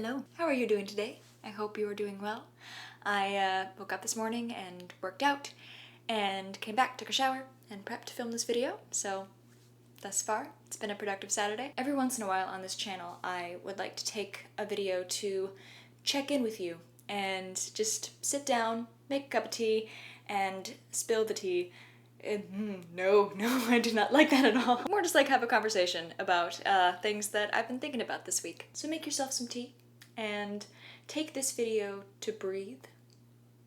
Hello, how are you doing today? I hope you are doing well. I woke up this morning and worked out and came back, took a shower, and prepped to film this video, so thus far, it's been a productive Saturday. Every once in a while on this channel, I would like to take a video to check in with you and just sit down, make a cup of tea, and spill the tea. No, I do not like that at all. More just like have a conversation about things that I've been thinking about this week. So make yourself some tea and take this video to breathe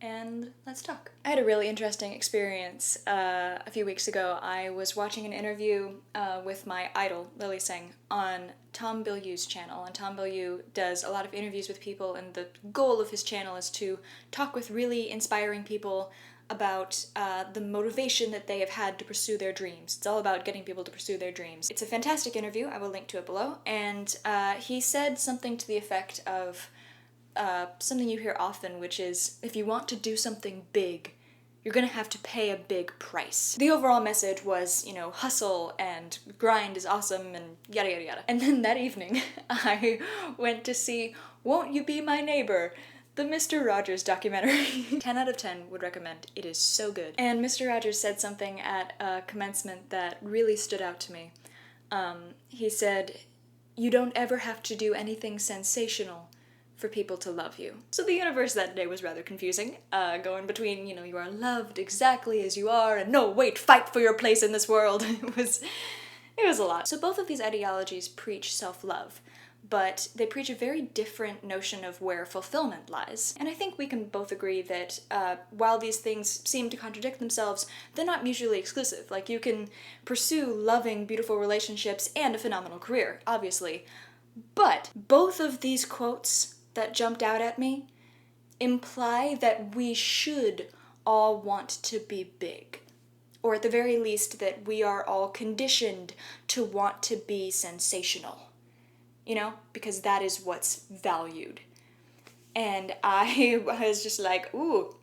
and let's talk. I had a really interesting experience a few weeks ago. I was watching an interview with my idol, Lily Singh, on Tom Bilyeu's channel, and Tom Bilyeu does a lot of interviews with people, and the goal of his channel is to talk with really inspiring people about the motivation that they have had to pursue their dreams. It's all about getting people to pursue their dreams. It's a fantastic interview, I will link to it below, and he said something to the effect of something you hear often, which is, if you want to do something big, you're gonna have to pay a big price. The overall message was, you know, hustle and grind is awesome and yada yada yada. And then that evening, I went to see Won't You Be My Neighbor?, the Mr. Rogers documentary. 10 out of 10 would recommend. It is so good. And Mr. Rogers said something at commencement that really stood out to me. He said, "You don't ever have to do anything sensational for people to love you." So the universe that day was rather confusing, going between, you know, you are loved exactly as you are, and no, wait, fight for your place in this world. It was a lot. So both of these ideologies preach self-love, but they preach a very different notion of where fulfillment lies. And I think we can both agree that while these things seem to contradict themselves, they're not mutually exclusive. Like, you can pursue loving, beautiful relationships and a phenomenal career, obviously. But both of these quotes that jumped out at me imply that we should all want to be big. Or at the very least, that we are all conditioned to want to be sensational. You know, because that is what's valued. And I was just like, ooh,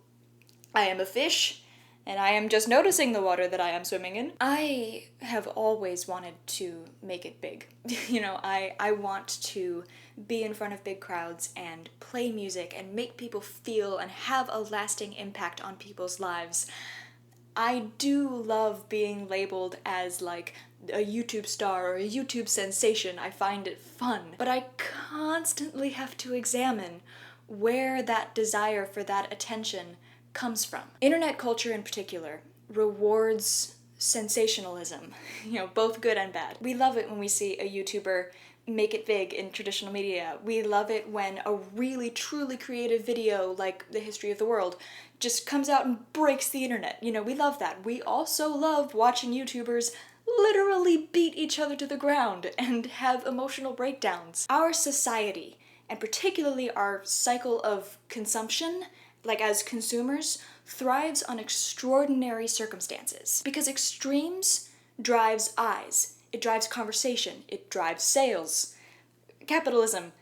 I am a fish, and I am just noticing the water that I am swimming in. I have always wanted to make it big. You know, I want to be in front of big crowds and play music and make people feel and have a lasting impact on people's lives. I do love being labeled as, like, a YouTube star or a YouTube sensation. I find it fun. But I constantly have to examine where that desire for that attention comes from. Internet culture in particular rewards sensationalism, you know, both good and bad. We love it when we see a YouTuber make it big in traditional media. We love it when a really truly creative video like The History of the World just comes out and breaks the internet. You know, we love that. We also love watching YouTubers literally beat each other to the ground and have emotional breakdowns. Our society, and particularly our cycle of consumption, like as consumers, thrives on extraordinary circumstances. Because extremes drives eyes. It drives conversation. It drives sales. Capitalism.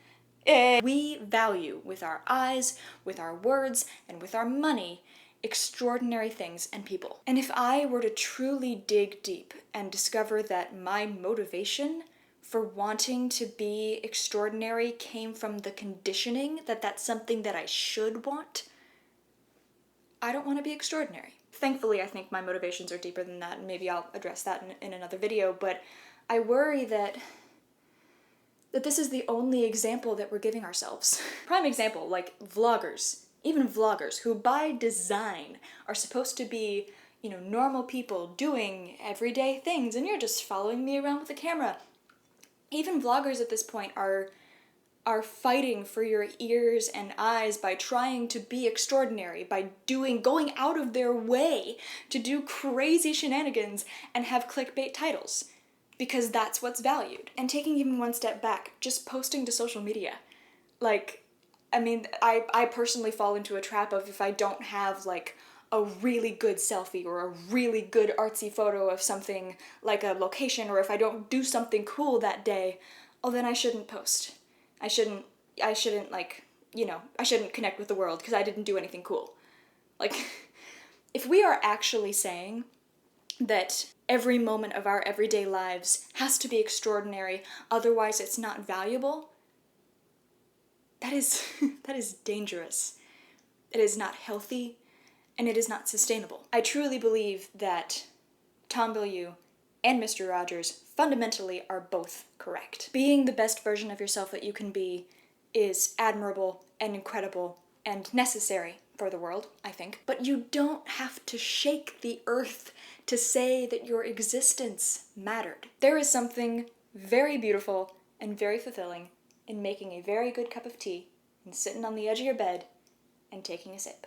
We value, with our eyes, with our words, and with our money, extraordinary things and people. And if I were to truly dig deep and discover that my motivation for wanting to be extraordinary came from the conditioning that that's something that I should want, I don't want to be extraordinary. Thankfully, I think my motivations are deeper than that, and maybe I'll address that in another video, but I worry that this is the only example that we're giving ourselves. Prime example, like vloggers. Even vloggers, who by design are supposed to be, you know, normal people doing everyday things, and you're just following me around with a camera. Even vloggers at this point are fighting for your ears and eyes by trying to be extraordinary, by going out of their way to do crazy shenanigans and have clickbait titles, because that's what's valued. And taking even one step back, just posting to social media. Like, I mean, I personally fall into a trap of, if I don't have, like, a really good selfie or a really good artsy photo of something, like a location, or if I don't do something cool that day, oh, then I shouldn't post. I shouldn't, like, you know, I shouldn't connect with the world because I didn't do anything cool. Like, if we are actually saying that every moment of our everyday lives has to be extraordinary, otherwise it's not valuable, that is that is dangerous. It is not healthy, and it is not sustainable. I truly believe that Tom Bilyeu and Mr. Rogers fundamentally are both correct. Being the best version of yourself that you can be is admirable and incredible and necessary for the world, I think. But you don't have to shake the earth to say that your existence mattered. There is something very beautiful and very fulfilling in making a very good cup of tea and sitting on the edge of your bed and taking a sip.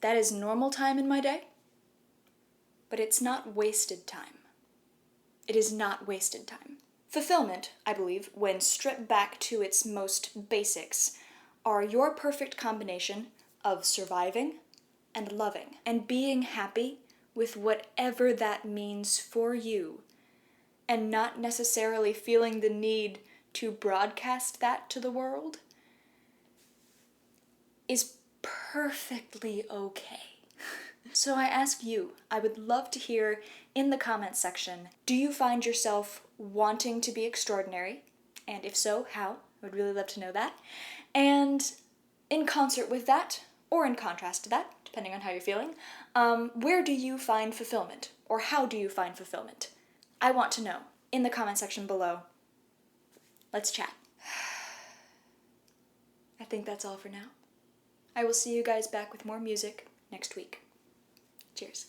That is normal time in my day, but it's not wasted time. It is not wasted time. Fulfillment, I believe, when stripped back to its most basics, are your perfect combination of surviving and loving and being happy with whatever that means for you, and not necessarily feeling the need to broadcast that to the world, is perfectly okay. So I ask you, I would love to hear in the comments section, do you find yourself wanting to be extraordinary? And if so, how? I would really love to know that. And in concert with that, or in contrast to that, depending on how you're feeling, where do you find fulfillment? Or how do you find fulfillment? I want to know in the comment section below. Let's chat. I think that's all for now. I will see you guys back with more music next week. Cheers.